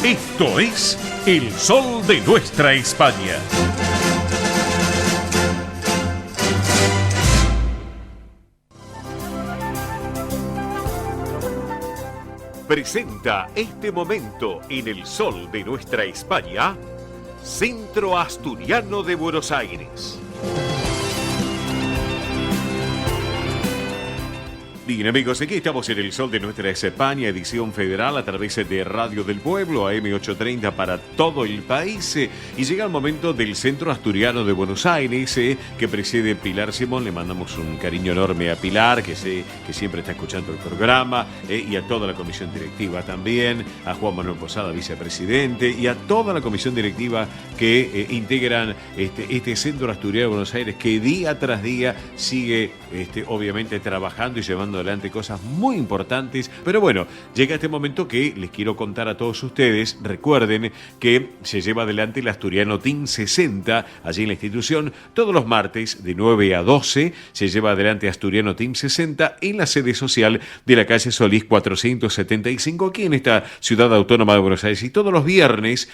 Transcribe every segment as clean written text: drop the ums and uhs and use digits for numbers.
Esto es El Sol de Nuestra España. Presenta este momento en El Sol de Nuestra España, Centro Asturiano de Buenos Aires. Bien, amigos, aquí estamos en El Sol de Nuestra España, edición federal a través de Radio del Pueblo, AM830 para todo el país. Y llega el momento del Centro Asturiano de Buenos Aires, que preside Pilar Simón. Le mandamos un cariño enorme a Pilar, que sé que siempre está escuchando el programa, y a toda la comisión directiva también, a Juan Manuel Posada, vicepresidente, y a toda la comisión directiva que integran este Centro Asturiano de Buenos Aires, que día tras día sigue obviamente trabajando y llevando adelante cosas muy importantes. Pero bueno, llega este momento que les quiero contar a todos ustedes. Recuerden que se lleva adelante el Asturiano Team 60 allí en la institución. Todos los martes de 9 a 12 se lleva adelante Asturiano Team 60 en la sede social de la calle Solís 475 aquí en esta ciudad autónoma de Buenos Aires. Y todos los viernes,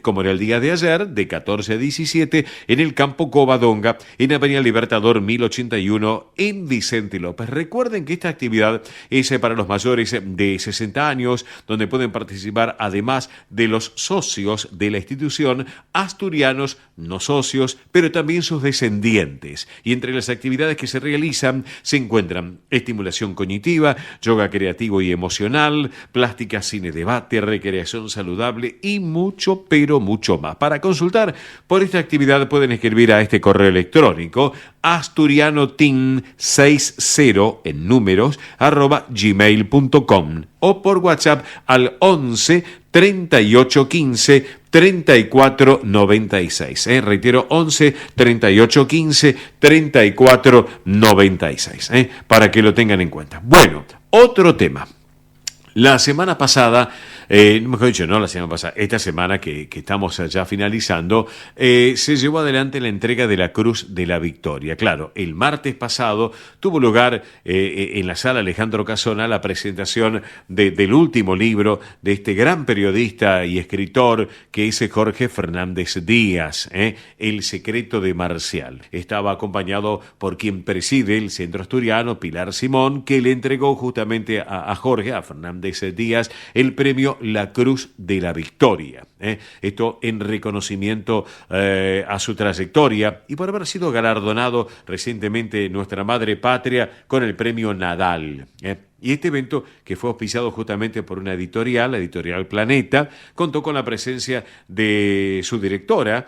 como era el día de ayer, de 14 a 17 en el campo Covadonga, en Avenida Libertador 1081 en Vicente López. Recuerden que esta actividad es para los mayores de 60 años, donde pueden participar además de los socios de la institución, asturianos no socios, pero también sus descendientes. Y entre las actividades que se realizan se encuentran estimulación cognitiva, yoga creativo y emocional, plástica, cine, debate, recreación saludable y mucho, pero mucho más. Para consultar por esta actividad pueden escribir a este correo electrónico asturianoteam60 en números @gmail.com o por WhatsApp al 11 38 15 34 96. Reitero, 11 38 15 34 96, para que lo tengan en cuenta. Bueno, otro tema. La semana pasada, mejor dicho, no la semana pasada, esta semana que estamos ya finalizando, se llevó adelante la entrega de la Cruz de la Victoria. Claro, el martes pasado tuvo lugar en la sala Alejandro Casona la presentación del último libro de este gran periodista y escritor que es Jorge Fernández Díaz, El secreto de Marcial. Estaba acompañado por quien preside el Centro Asturiano, Pilar Simón, que le entregó justamente a Jorge, a Fernández Díaz, el premio La Cruz de la Victoria. Esto en reconocimiento a su trayectoria y por haber sido galardonado recientemente nuestra madre patria con el premio Nadal. Y este evento, que fue auspiciado justamente por una editorial, la editorial Planeta, contó con la presencia de su directora,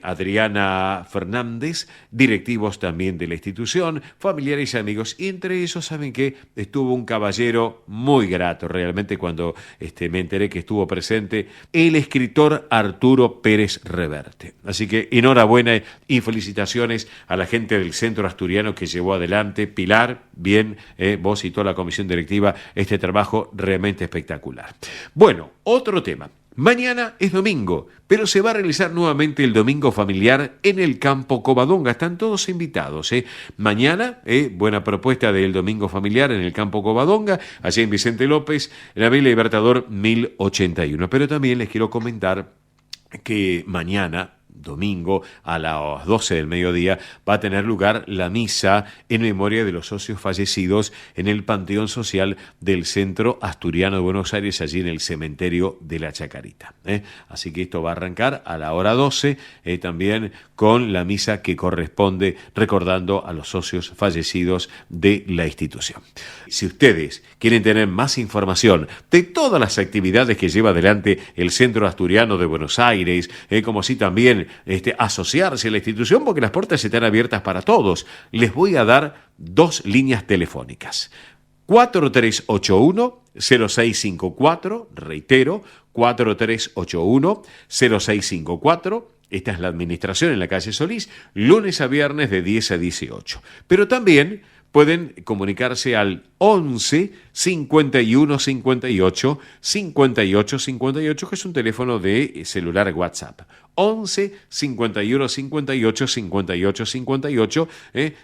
Adriana Fernández, directivos también de la institución, familiares y amigos. Y entre esos, ¿saben qué? Estuvo un caballero muy grato, realmente, cuando me enteré que estuvo presente, el escritor Arturo Pérez Reverte. Así que enhorabuena y felicitaciones a la gente del Centro Asturiano que llevó adelante. Pilar, bien, vos y toda la comisión directiva, este trabajo realmente espectacular. Bueno, otro tema. Mañana es domingo, pero se va a realizar nuevamente el domingo familiar en el campo Covadonga. Están todos invitados. Mañana, buena propuesta del domingo familiar en el campo Covadonga, allá en Vicente López, en la Avenida Libertador 1081. Pero también les quiero comentar que mañana, domingo a las 12 del mediodía, va a tener lugar la misa en memoria de los socios fallecidos en el Panteón Social del Centro Asturiano de Buenos Aires, allí en el cementerio de la Chacarita. Así que esto va a arrancar a la hora 12, también con la misa que corresponde recordando a los socios fallecidos de la institución. Si ustedes quieren tener más información de todas las actividades que lleva adelante el Centro Asturiano de Buenos Aires, como si también asociarse a la institución, porque las puertas están abiertas para todos, les voy a dar 2 líneas telefónicas. 4381-0654, reitero, 4381-0654. Esta es la administración en la calle Solís, lunes a viernes de 10 a 18. Pero también pueden comunicarse al 11 5158 que es un teléfono de celular WhatsApp. 11 51 58 58 58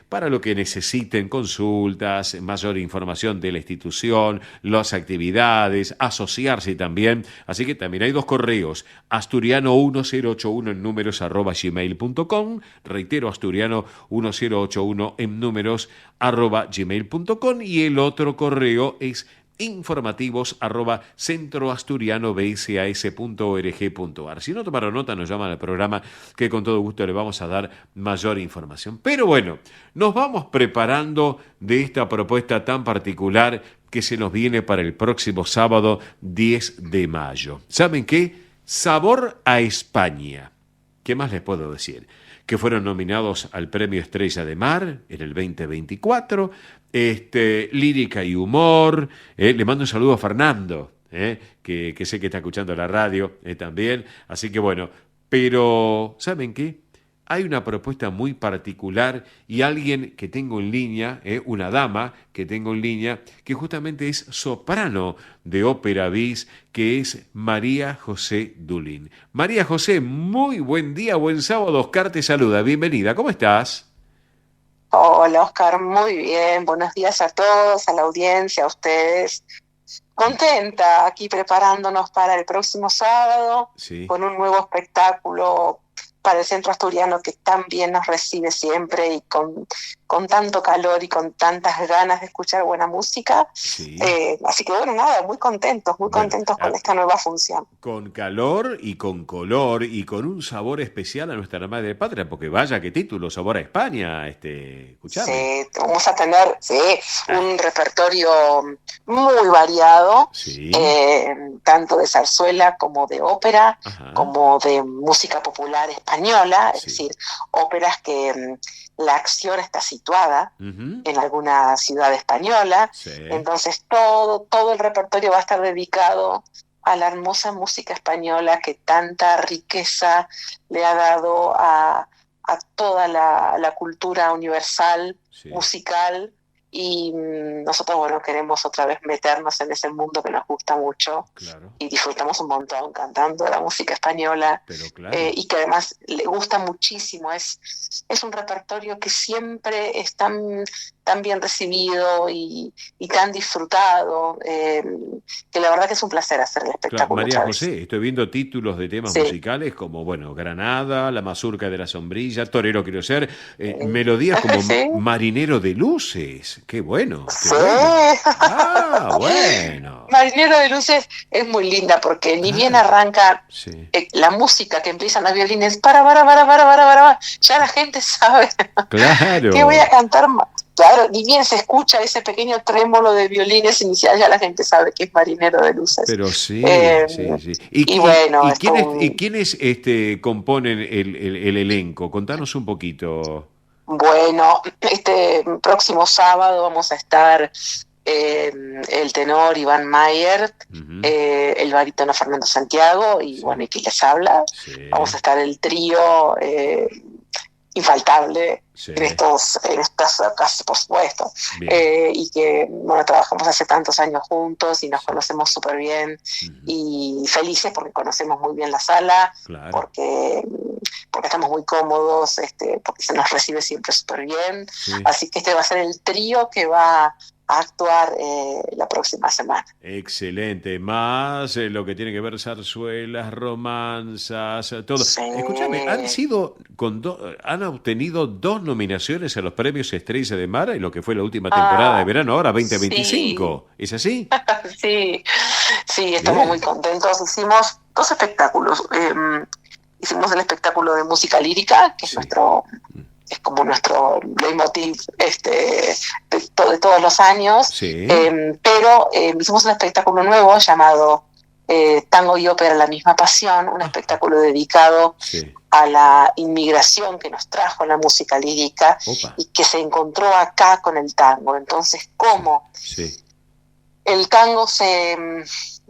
para lo que necesiten, consultas, mayor información de la institución, las actividades, asociarse también. Así que también hay dos correos: asturiano1081 en números @gmail.com. Reitero, asturiano1081 en números @gmail.com, y el otro correo es informativos@centroasturianobsas.org.ar. Si no tomaron nota, nos llaman al programa, que con todo gusto le vamos a dar mayor información. Pero bueno, nos vamos preparando de esta propuesta tan particular que se nos viene para el próximo sábado 10 de mayo. ¿Saben qué? Sabor a España. ¿Qué más les puedo decir? Que fueron nominados al Premio Estrella de Mar en el 2024, lírica y humor. Le mando un saludo a Fernando, que sé que está escuchando la radio también. Así que bueno, pero ¿saben qué? Hay una propuesta muy particular y alguien que tengo en línea, una dama que tengo en línea, que justamente es soprano de ópera bis, que es María José Dulin. María José, muy buen día, buen sábado. Oscar te saluda, bienvenida, ¿cómo estás? Hola Oscar, muy bien. Buenos días a todos, a la audiencia, a ustedes. Contenta aquí preparándonos para el próximo sábado Sí. con un nuevo espectáculo para el Centro Asturiano que tan bien nos recibe siempre y con tanto calor y con tantas ganas de escuchar buena música. Sí. Así que bueno, nada, muy Bueno, contentos con esta nueva función. con calor y con color y con un sabor especial a nuestra madre patria, porque vaya qué título, Sabor a España, escúchame. Sí, vamos a tener Ah, un repertorio muy variado, sí, tanto de zarzuela como de ópera, ajá, como de música popular española, es sí, decir, óperas que la acción está situada ujú, en alguna ciudad española. sí, Entonces todo el repertorio va a estar dedicado a la hermosa música española que tanta riqueza le ha dado a toda la cultura universal sí, musical. Y nosotros, bueno, queremos otra vez meternos en ese mundo que nos gusta mucho claro, y disfrutamos un montón cantando la música española, pero claro. y que además le gusta muchísimo. Es un repertorio que siempre es tan bien recibido y tan disfrutado, que la verdad que es un placer hacer el Claro, espectáculo María otra vez. José, estoy viendo títulos de temas Sí. musicales como, bueno, Granada, La Mazurca de la Sombrilla, Torero quiero ser, melodías como Sí. Marinero de Luces. Qué bueno, qué Sí. bueno. Ah, bueno. Marinero de Luces es muy linda porque ni bien Claro, arranca sí, la música que empiezan los violines, ya la gente sabe que voy a claro, cantar. Claro, ni bien se escucha ese pequeño trémolo de violines inicial, ya la gente sabe que es Marinero de Luces. pero sí, Eh, sí, sí. y bueno, es Y un, quiénes componen el elenco? Contanos un poquito. bueno, este próximo sábado vamos a estar el tenor Iván Mayer, Ujú, el barítono Fernando Santiago y sí, bueno, y quien les habla. Vamos a sí, estar el trío infaltable sí, en estas ocasión, por supuesto, bien, y que bueno, trabajamos hace tantos años juntos y nos sí, conocemos súper bien ujú, y felices porque conocemos muy bien la sala, claro, porque estamos muy cómodos, porque se nos recibe siempre súper bien. sí. Así que este va a ser el trío que va a actuar la próxima semana. Excelente, más lo que tiene que ver zarzuelas, romanzas, todo. Sí. Escúchame, han obtenido dos nominaciones a los premios Estrella de Mar en lo que fue la última temporada de Ah, verano, ahora sí, 2025. ¿Es así? sí, sí, estamos muy Bien. contentos. Hicimos dos espectáculos. Hicimos el espectáculo de música lírica, que Sí. es como nuestro leitmotiv de todos los años, Sí. pero hicimos un espectáculo nuevo llamado Tango y Ópera, la misma pasión, un Ajá. espectáculo dedicado Sí. a la inmigración que nos trajo la música lírica Opa. y que se encontró acá con el tango. Entonces, Sí. cómo Sí. el tango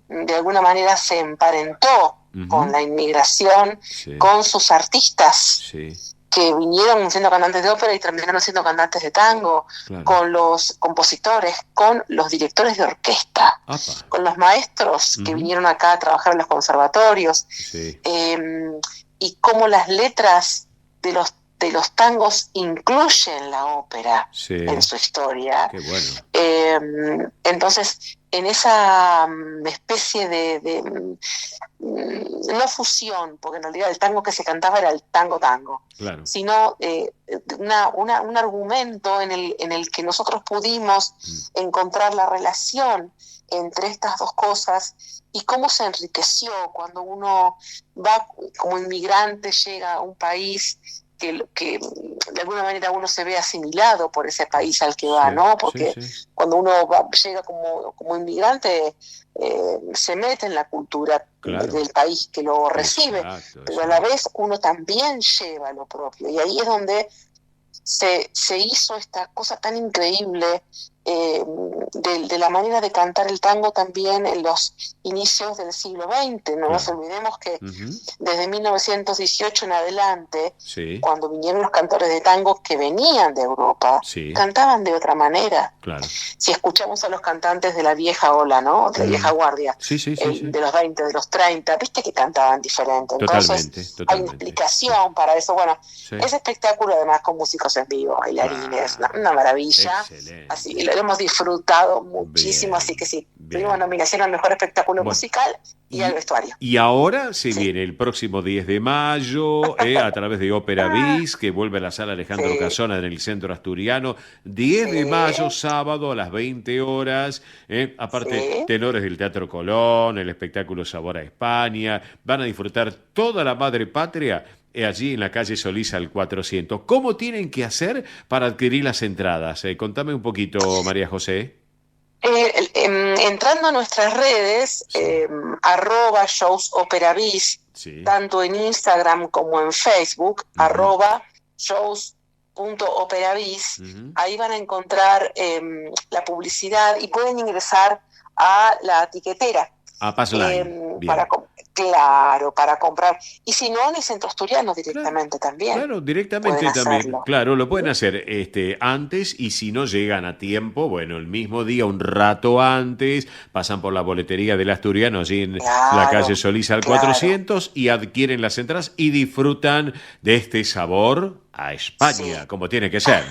de alguna manera se emparentó con Ujú, la inmigración, sí. con sus artistas, Sí. que vinieron siendo cantantes de ópera y terminaron siendo cantantes de tango, Claro. con los compositores, con los directores de orquesta, Apa. con los maestros que vinieron acá a trabajar en los conservatorios, Sí. y cómo las letras de los tangos incluyen la ópera Sí. en su historia. Qué bueno. Entonces, en esa especie de no fusión, porque en realidad el tango que se cantaba era el tango, Claro. sino un argumento en el que nosotros pudimos encontrar la relación entre estas dos cosas y cómo se enriqueció cuando uno va como inmigrante, llega a un país que de alguna manera uno se ve asimilado por ese país al que va, ¿no? Porque cuando uno llega como inmigrante, se mete en la cultura del país que lo recibe, pero a la vez uno también lleva lo propio. Y ahí es donde se hizo esta cosa tan increíble de la manera de cantar el tango también en los inicios del siglo XX. No nos olvidemos que desde 1918 en adelante, cuando vinieron los cantores de tango que venían de Europa, cantaban de otra manera. Claro. Si escuchamos a los cantantes de la vieja ola, ¿no? De la vieja guardia, de los 20, de los 30, viste que cantaban diferente. Entonces, hay una explicación para eso. Bueno, ese espectáculo además con músicos en vivo, bailarines, una maravilla. Excelente. Así lo hemos disfrutado muchísimo, así que sí, tuvimos nominación al mejor espectáculo musical y al vestuario. Y ahora se viene el próximo 10 de mayo, a través de Ópera Bis, que vuelve a la sala Alejandro Casona en el centro asturiano, 10 de mayo, sábado a las 20 horas, aparte tenores del Teatro Colón, el espectáculo Sabor a España, van a disfrutar toda la madre patria allí en la calle Solís al 400. ¿Cómo tienen que hacer para adquirir las entradas? Contame un poquito, María José. Entrando a nuestras redes, @showsoperabiz, tanto en Instagram como en Facebook, @shows.operabiz, ahí van a encontrar la publicidad y pueden ingresar a la tiquetera. A Passline. Para comprar. Y si no, en el centro asturiano directamente también. Claro, directamente también. Claro, lo pueden hacer antes, y si no llegan a tiempo, bueno, el mismo día, un rato antes, pasan por la boletería del asturiano, allí en la calle Solís al 400, y adquieren las entradas y disfrutan de este sabor a España, como tiene que ser.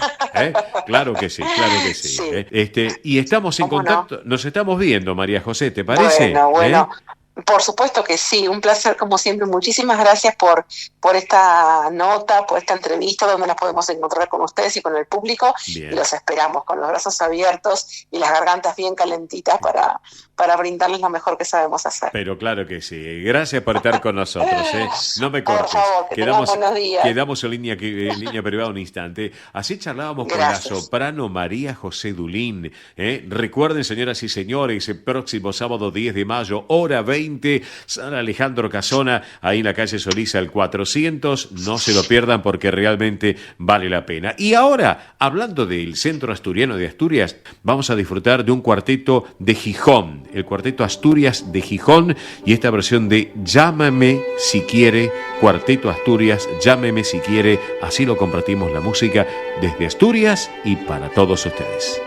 Claro que sí, claro que sí. Y estamos en contacto, nos estamos viendo, María José, ¿te parece? Bueno. Por supuesto que sí, un placer como siempre. Muchísimas gracias por esta nota, por esta entrevista donde nos podemos encontrar con ustedes y con el público. Bien. Y los esperamos con los brazos abiertos y las gargantas bien calentitas para brindarles lo mejor que sabemos hacer. Pero claro que sí. Gracias por estar con nosotros. No me cortes. Por favor, buenos días. Quedamos en línea privada un instante. Así charlábamos con la soprano María José Dulín. Recuerden, señoras y señores, el próximo sábado 10 de mayo, hora 20, sala Alejandro Casona, ahí en la calle Solís al 400. No se lo pierdan porque realmente vale la pena. Y ahora, hablando del Centro Asturiano de Asturias, vamos a disfrutar de un cuarteto de Gijón, el Cuarteto Asturias de Gijón, y esta versión de Llámame si quiere, Cuarteto Asturias, Llámeme si quiere. Así lo compartimos la música desde Asturias y para todos ustedes.